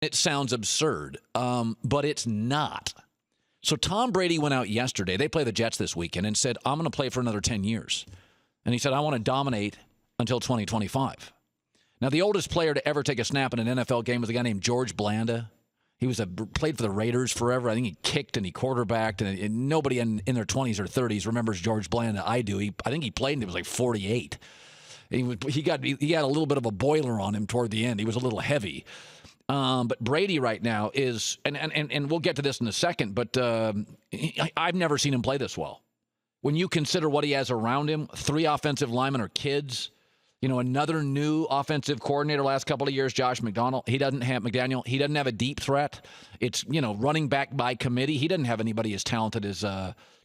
It sounds absurd, but it's not. So Tom Brady went out yesterday. They play the Jets this weekend and said, I'm going to play for another 10 years. And he said, I want to dominate until 2025. Now, the oldest player to ever take a snap in an NFL game was a guy named George Blanda. He played for the Raiders forever. I think he kicked and he quarterbacked, and nobody in their 20s or 30s remembers George Blanda. I do. I think he played and he was like 48. He got a little bit of a boiler on him toward the end. He was a little heavy. But Brady right now is, and we'll get to this in a second, but I've never seen him play this well. When you consider what he has around him, 3 offensive linemen are kids. Another new offensive coordinator last couple of years, Josh McDaniel. He doesn't have a deep threat. It's, running back by committee. He doesn't have anybody as talented as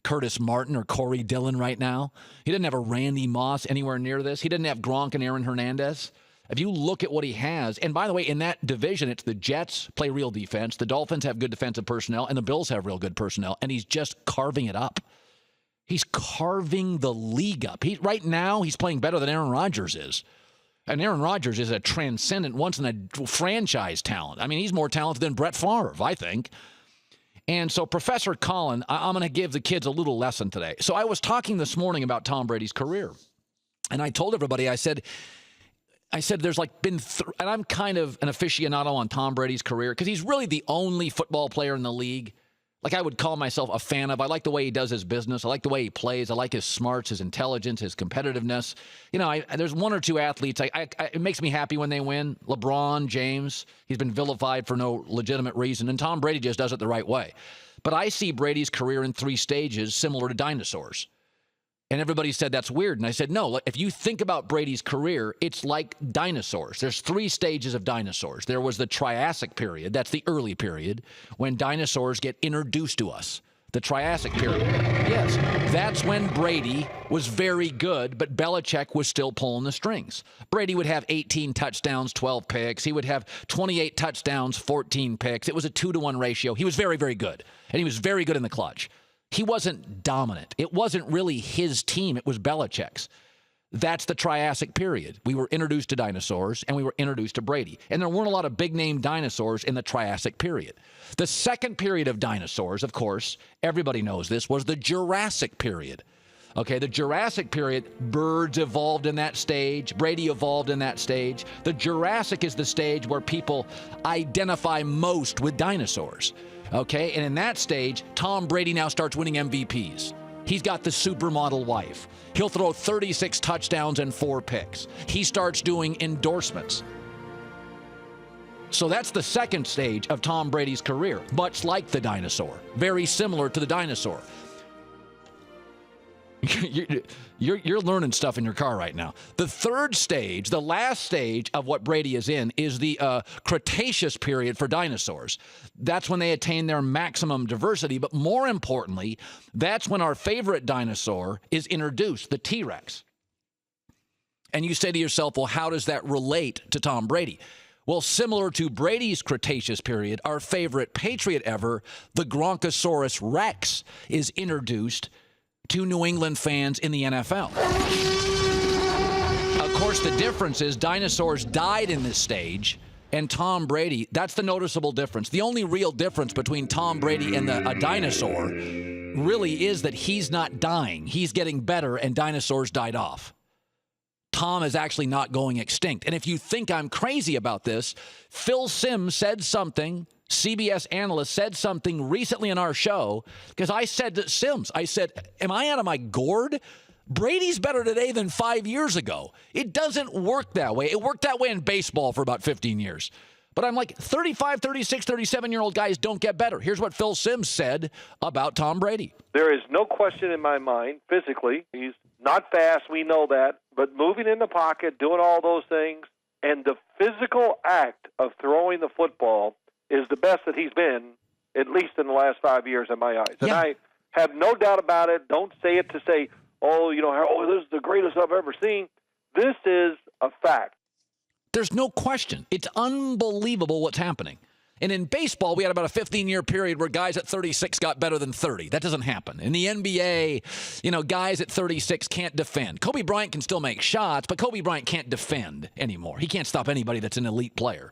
Curtis Martin or Corey Dillon right now. He doesn't have a Randy Moss anywhere near this. He doesn't have Gronk and Aaron Hernandez. If you look at what he has, and by the way, in that division, it's the Jets play real defense, the Dolphins have good defensive personnel, and the Bills have real good personnel, and he's just carving it up. He's carving the league up. Right now, he's playing better than Aaron Rodgers is. And Aaron Rodgers is a transcendent, once-in-a-franchise talent. I mean, he's more talented than Brett Favre, I think. And so, Professor Colin, I'm going to give the kids a little lesson today. So I was talking this morning about Tom Brady's career. And I told everybody, I said there's been, and I'm kind of an aficionado on Tom Brady's career because he's really the only football player in the league. I would call myself a fan of. I like the way he does his business. I like the way he plays. I like his smarts, his intelligence, his competitiveness. There's 1 or 2 athletes. It makes me happy when they win. LeBron James, he's been vilified for no legitimate reason. And Tom Brady just does it the right way. But I see Brady's career in 3 stages similar to dinosaurs. And everybody said that's weird. And I said, no, if you think about Brady's career, it's like dinosaurs. There's 3 stages of dinosaurs. There was the Triassic period. That's the early period when dinosaurs get introduced to us. The Triassic period. Yes, that's when Brady was very good, but Belichick was still pulling the strings. Brady would have 18 touchdowns, 12 picks. He would have 28 touchdowns, 14 picks. It was a 2-to-1 ratio. He was very, very good. And he was very good in the clutch. He wasn't dominant. It wasn't really his team. It was Belichick's. That's the Triassic period. We were introduced to dinosaurs, and we were introduced to Brady. And there weren't a lot of big-name dinosaurs in the Triassic period. The second period of dinosaurs, of course, everybody knows this, was the Jurassic period. Okay, the Jurassic period, birds evolved in that stage. Brady evolved in that stage. The Jurassic is the stage where people identify most with dinosaurs. Okay, and in that stage, Tom Brady now starts winning MVPs. He's got the supermodel wife. He'll throw 36 touchdowns and 4 picks. He starts doing endorsements. So that's the second stage of Tom Brady's career, much like the dinosaur. Very similar to the dinosaur. You're learning stuff in your car right now. The third stage, the last stage of what Brady is in, is the Cretaceous period for dinosaurs. That's when they attain their maximum diversity. But more importantly, that's when our favorite dinosaur is introduced, the T-Rex. And you say to yourself, well, how does that relate to Tom Brady? Well, similar to Brady's Cretaceous period, our favorite Patriot ever, the Bronchosaurus Rex, is introduced to New England fans in the NFL. Of course, the difference is dinosaurs died in this stage, and Tom Brady, that's the noticeable difference. The only real difference between Tom Brady and a dinosaur really is that he's not dying. He's getting better, and dinosaurs died off. Tom is actually not going extinct. And if you think I'm crazy about this, Phil Simms said something, CBS analyst said something recently in our show, because I said to Simms, I said, am I out of my gourd? Brady's better today than 5 years ago. It doesn't work that way. It worked that way in baseball for about 15 years. But I'm like, 35, 36, 37-year-old guys don't get better. Here's what Phil Simms said about Tom Brady. There is no question in my mind, physically, he's not fast, we know that, but moving in the pocket, doing all those things, and the physical act of throwing the football is the best that he's been, at least in the last 5 years in my eyes. And I have no doubt about it. Don't say it to say, this is the greatest I've ever seen. This is a fact. There's no question. It's unbelievable what's happening. And in baseball, we had about a 15-year period where guys at 36 got better than 30. That doesn't happen. In the NBA, guys at 36 can't defend. Kobe Bryant can still make shots, but Kobe Bryant can't defend anymore. He can't stop anybody that's an elite player.